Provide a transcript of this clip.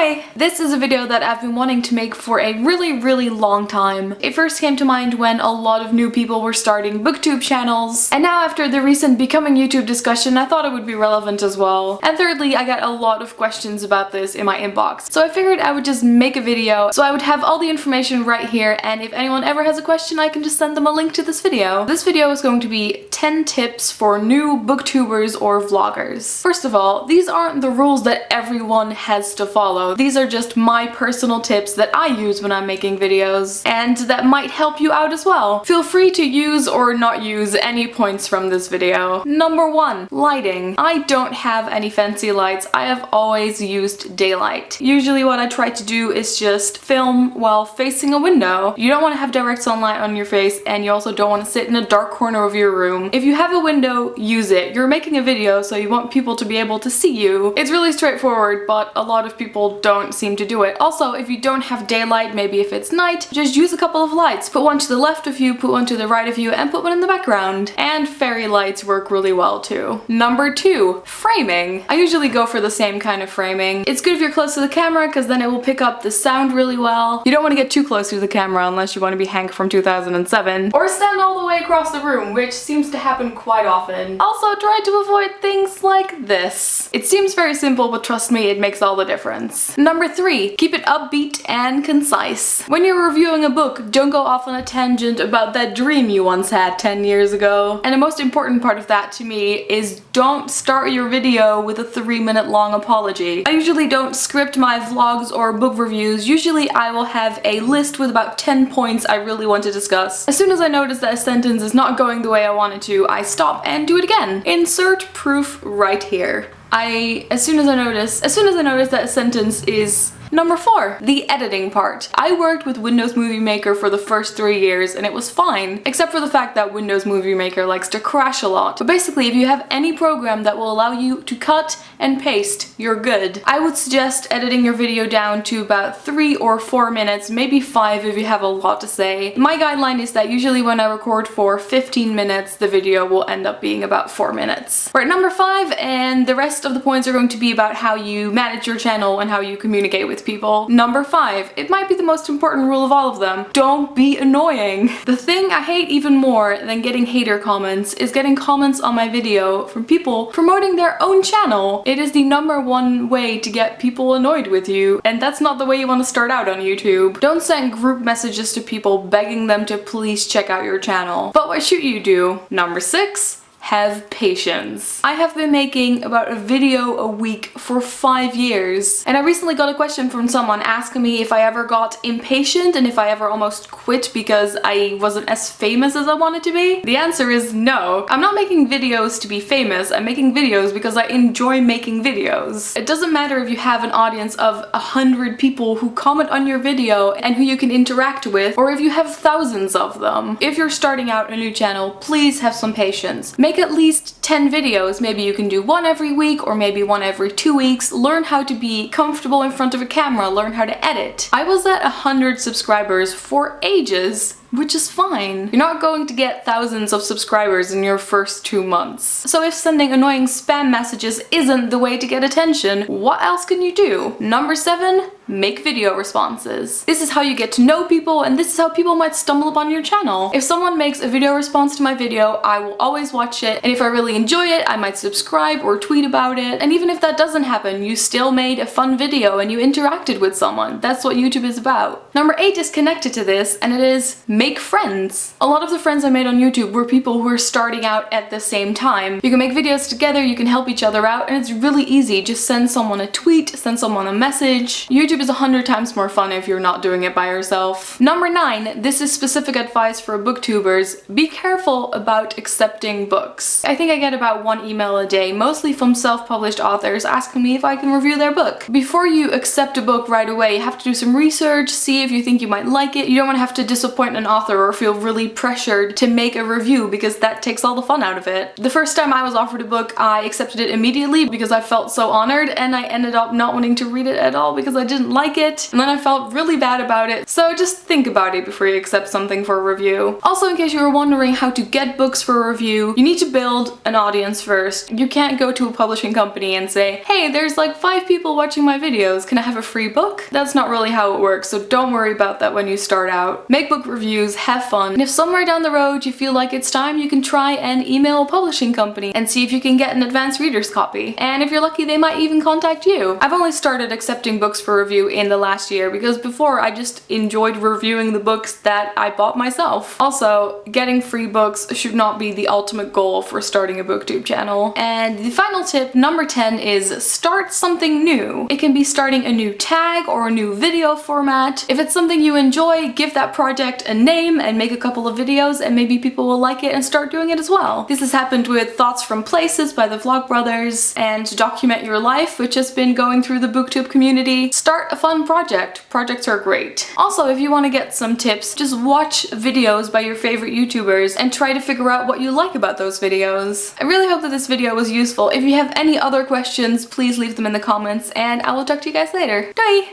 Hi! This is a video that I've been wanting to make for a really long time. It first came to mind when a lot of new people were starting booktube channels, and now after the recent Becoming YouTube discussion, I thought it would be relevant as well. And thirdly, I got a lot of questions about this in my inbox, so I figured I would just make a video so I would have all the information right here, and if anyone ever has a question, I can just send them a link to this video. This video is going to be 10 tips for new booktubers or vloggers. First of all, these aren't the rules that everyone has to follow. These are just my personal tips that I use when I'm making videos, and that might help you out as well. Feel free to use or not use any points from this video. Number 1, lighting. I don't have any fancy lights. I have always used daylight. Usually what I try to do is just film while facing a window. You don't want to have direct sunlight on your face, and you also don't want to sit in a dark corner of your room. If you have a window, use it. You're making a video, so you want people to be able to see you. It's really straightforward, but a lot of people don't seem to do it. Also, if you don't have daylight, maybe if it's night, just use a couple of lights. Put one to the left of you, put one to the right of you, and put one in the background. And fairy lights work really well too. Number 2, framing. I usually go for the same kind of framing. It's good if you're close to the camera because then it will pick up the sound really well. You don't want to get too close to the camera unless you want to be Hank from 2007. Or stand all the way across the room, which seems to happen quite often. Also, try to avoid things like this. It seems very simple, but trust me, it makes all the difference. Number 3, keep it upbeat and concise. When you're reviewing a book, don't go off on a tangent about that dream you once had 10 years ago. And the most important part of that to me is don't start your video with a 3-minute long apology. I usually don't script my vlogs or book reviews. Usually I will have a list with about 10 points I really want to discuss. As soon as I notice that a sentence is not going the way I want it to, I stop and do it again. Insert proof right here. As soon as I notice that a sentence is... Number 4, the editing part. I worked with Windows Movie Maker for the first 3 years and it was fine, except for the fact that Windows Movie Maker likes to crash a lot. But basically, if you have any program that will allow you to cut and paste, you're good. I would suggest editing your video down to about 3 or 4 minutes, maybe 5 if you have a lot to say. My guideline is that usually when I record for 15 minutes, the video will end up being about 4 minutes. We're at number 5, and the rest of the points are going to be about how you manage your channel and how you communicate with people. Number 5, it might be the most important rule of all of them. Don't be annoying. The thing I hate even more than getting hater comments is getting comments on my video from people promoting their own channel. It is the #1 way to get people annoyed with you, and that's not the way you want to start out on YouTube. Don't send group messages to people begging them to please check out your channel. But what should you do? Number 6, have patience. I have been making about a video a week for 5 years, and I recently got a question from someone asking me if I ever got impatient and if I ever almost quit because I wasn't as famous as I wanted to be. The answer is no. I'm not making videos to be famous. I'm making videos because I enjoy making videos. It doesn't matter if you have an audience of 100 people who comment on your video and who you can interact with, or if you have thousands of them. If you're starting out a new channel, please have some patience. Make at least 10 videos. Maybe you can do one every week or maybe one every 2 weeks. Learn how to be comfortable in front of a camera, learn how to edit. I was at 100 subscribers for ages, which is fine. You're not going to get thousands of subscribers in your first 2 months. So if sending annoying spam messages isn't the way to get attention, what else can you do? Number 7, make video responses. This is how you get to know people, and this is how people might stumble upon your channel. If someone makes a video response to my video, I will always watch it, and if I really enjoy it, I might subscribe or tweet about it. And even if that doesn't happen, you still made a fun video and you interacted with someone. That's what YouTube is about. Number 8 is connected to this, and it is make friends. A lot of the friends I made on YouTube were people who were starting out at the same time. You can make videos together, you can help each other out, and it's really easy. Just send someone a tweet, send someone a message. YouTube is 100 times more fun if you're not doing it by yourself. Number 9, this is specific advice for booktubers. Be careful about accepting books. I think I get about 1 email a day, mostly from self-published authors asking me if I can review their book. Before you accept a book right away, you have to do some research, see if you think you might like it. You don't want to have to disappoint an author or feel really pressured to make a review because that takes all the fun out of it. The first time I was offered a book, I accepted it immediately because I felt so honored, and I ended up not wanting to read it at all because I didn't like it, and then I felt really bad about it. So just think about it before you accept something for a review. Also, in case you were wondering how to get books for a review, you need to build an audience first. You can't go to a publishing company and say, hey, there's like 5 people watching my videos, can I have a free book? That's not really how it works, so don't worry about that when you start out. Make book reviews, have fun, and if somewhere down the road you feel like it's time, you can try and email a publishing company and see if you can get an advanced reader's copy. And if you're lucky, they might even contact you. I've only started accepting books for review in the last year because before I just enjoyed reviewing the books that I bought myself. Also, getting free books should not be the ultimate goal for starting a booktube channel. And the final tip, number 10, is start something new. It can be starting a new tag or a new video format. If it's something you enjoy, give that project a name and make a couple of videos, and maybe people will like it and start doing it as well. This has happened with Thoughts from Places by the Vlogbrothers and Document Your Life, which has been going through the booktube community. Start a fun project. Projects are great. Also, if you want to get some tips, just watch videos by your favorite YouTubers and try to figure out what you like about those videos. I really hope that this video was useful. If you have any other questions, please leave them in the comments, and I will talk to you guys later. Bye!